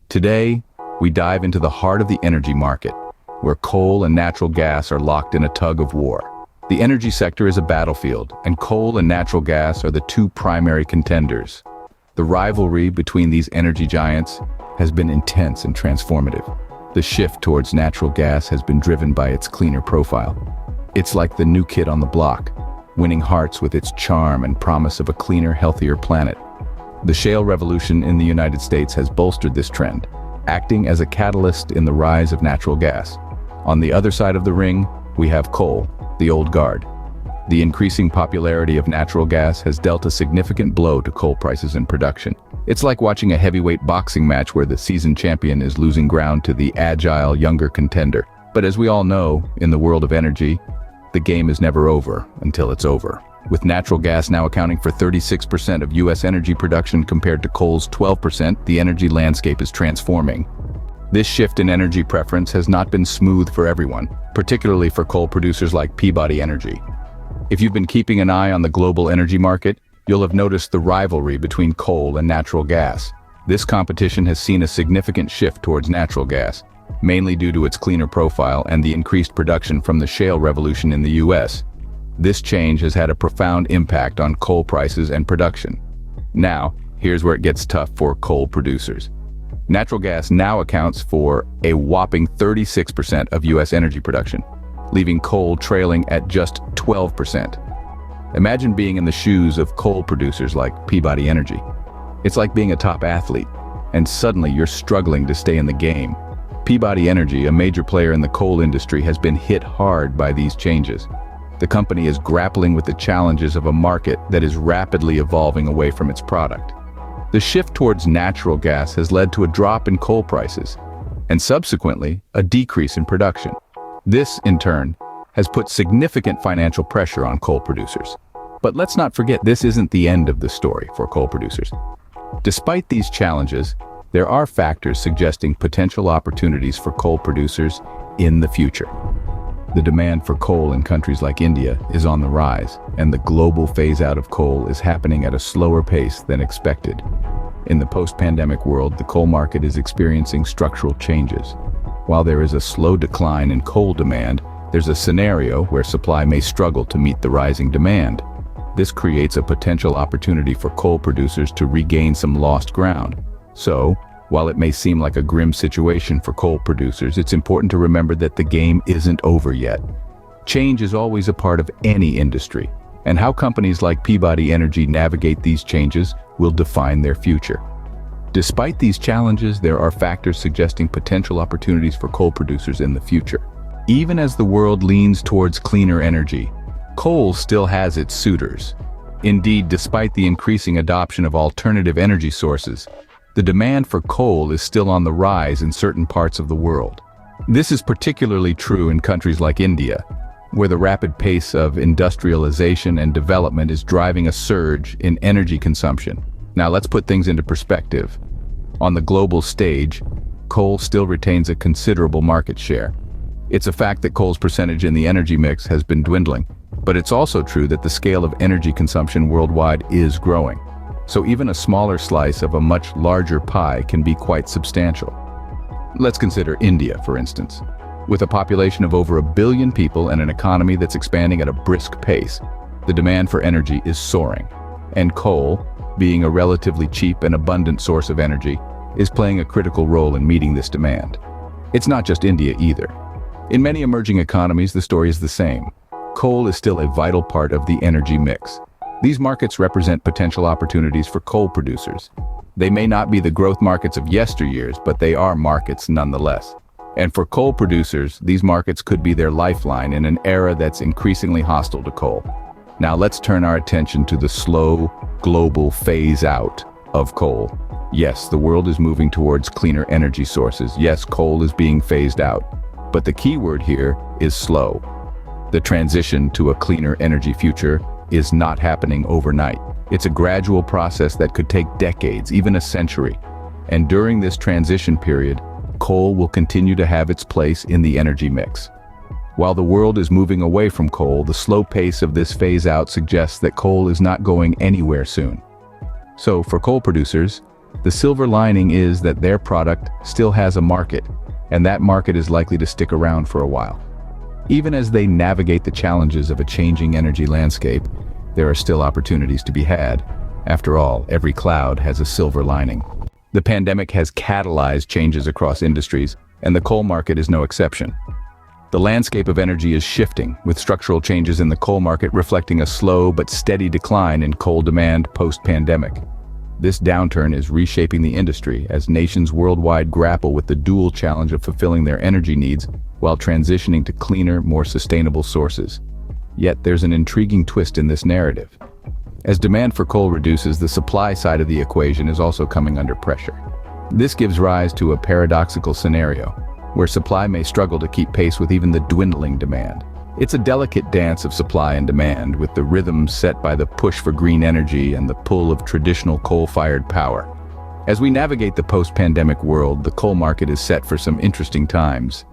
Today, we dive into the heart of the energy market, where coal and natural gas are locked in a tug of war. The energy sector is a battlefield, and coal and natural gas are the two primary contenders. The rivalry between these energy giants has been intense and transformative. The shift towards natural gas has been driven by its cleaner profile. It's like the new kid on the block, winning hearts with its charm and promise of a cleaner, healthier planet. The shale revolution in the United States has bolstered this trend, acting as a catalyst in the rise of natural gas. On the other side of the ring, we have coal, the old guard. The increasing popularity of natural gas has dealt a significant blow to coal prices and production. It's like watching a heavyweight boxing match where the seasoned champion is losing ground to the agile, younger contender. But as we all know, in the world of energy, the game is never over until it's over. With natural gas now accounting for 36% of U.S. energy production compared to coal's 12%, the energy landscape is transforming. This shift in energy preference has not been smooth for everyone, particularly for coal producers like Peabody Energy. If you've been keeping an eye on the global energy market, you'll have noticed the rivalry between coal and natural gas. This competition has seen a significant shift towards natural gas, mainly due to its cleaner profile and the increased production from the shale revolution in the U.S. This change has had a profound impact on coal prices and production. Now, here's where it gets tough for coal producers. Natural gas now accounts for a whopping 36% of U.S. energy production, leaving coal trailing at just 12%. Imagine being in the shoes of coal producers like Peabody Energy. It's like being a top athlete, and suddenly you're struggling to stay in the game. Peabody Energy, a major player in the coal industry, has been hit hard by these changes. The company is grappling with the challenges of a market that is rapidly evolving away from its product. The shift towards natural gas has led to a drop in coal prices, and subsequently, a decrease in production. This, in turn, has put significant financial pressure on coal producers. But let's not forget, this isn't the end of the story for coal producers. Despite these challenges, there are factors suggesting potential opportunities for coal producers in the future. The demand for coal in countries like India is on the rise, and the global phase-out of coal is happening at a slower pace than expected. In the post-pandemic world, the coal market is experiencing structural changes. While there is a slow decline in coal demand, there's a scenario where supply may struggle to meet the rising demand. This creates a potential opportunity for coal producers to regain some lost ground. So, while it may seem like a grim situation for coal producers, it's important to remember that the game isn't over yet. Change is always a part of any industry, and how companies like Peabody Energy navigate these changes will define their future. Despite these challenges, there are factors suggesting potential opportunities for coal producers in the future. Even as the world leans towards cleaner energy, coal still has its suitors. Indeed, despite the increasing adoption of alternative energy sources, the demand for coal is still on the rise in certain parts of the world. This is particularly true in countries like India, where the rapid pace of industrialization and development is driving a surge in energy consumption. Now let's put things into perspective. On the global stage, coal still retains a considerable market share. It's a fact that coal's percentage in the energy mix has been dwindling, but it's also true that the scale of energy consumption worldwide is growing. So even a smaller slice of a much larger pie can be quite substantial. Let's consider India, for instance. With a population of over 1 billion people and an economy that's expanding at a brisk pace, the demand for energy is soaring. And coal, being a relatively cheap and abundant source of energy, is playing a critical role in meeting this demand. It's not just India either. In many emerging economies, the story is the same. Coal is still a vital part of the energy mix. These markets represent potential opportunities for coal producers. They may not be the growth markets of yesteryears, but they are markets nonetheless. And for coal producers, these markets could be their lifeline in an era that's increasingly hostile to coal. Now let's turn our attention to the slow, global phase-out of coal. Yes, the world is moving towards cleaner energy sources. Yes, coal is being phased out. But the key word here is slow. The transition to a cleaner energy future is not happening overnight. It's a gradual process that could take decades, even a century. And during this transition period, coal will continue to have its place in the energy mix. While the world is moving away from coal, the slow pace of this phase-out suggests that coal is not going anywhere soon. So, for coal producers, The silver lining is that their product still has a market, and that market is likely to stick around for a while. Even as they navigate the challenges of a changing energy landscape, there are still opportunities to be had. After all, every cloud has a silver lining. The pandemic has catalyzed changes across industries, and the coal market is no exception. The landscape of energy is shifting, with structural changes in the coal market reflecting a slow but steady decline in coal demand post-pandemic. This downturn is reshaping the industry as nations worldwide grapple with the dual challenge of fulfilling their energy needs while transitioning to cleaner, more sustainable sources. Yet there's an intriguing twist in this narrative. As demand for coal reduces, the supply side of the equation is also coming under pressure. This gives rise to a paradoxical scenario, where supply may struggle to keep pace with even the dwindling demand. It's a delicate dance of supply and demand, with the rhythm set by the push for green energy and the pull of traditional coal-fired power. As we navigate the post-pandemic world, the coal market is set for some interesting times.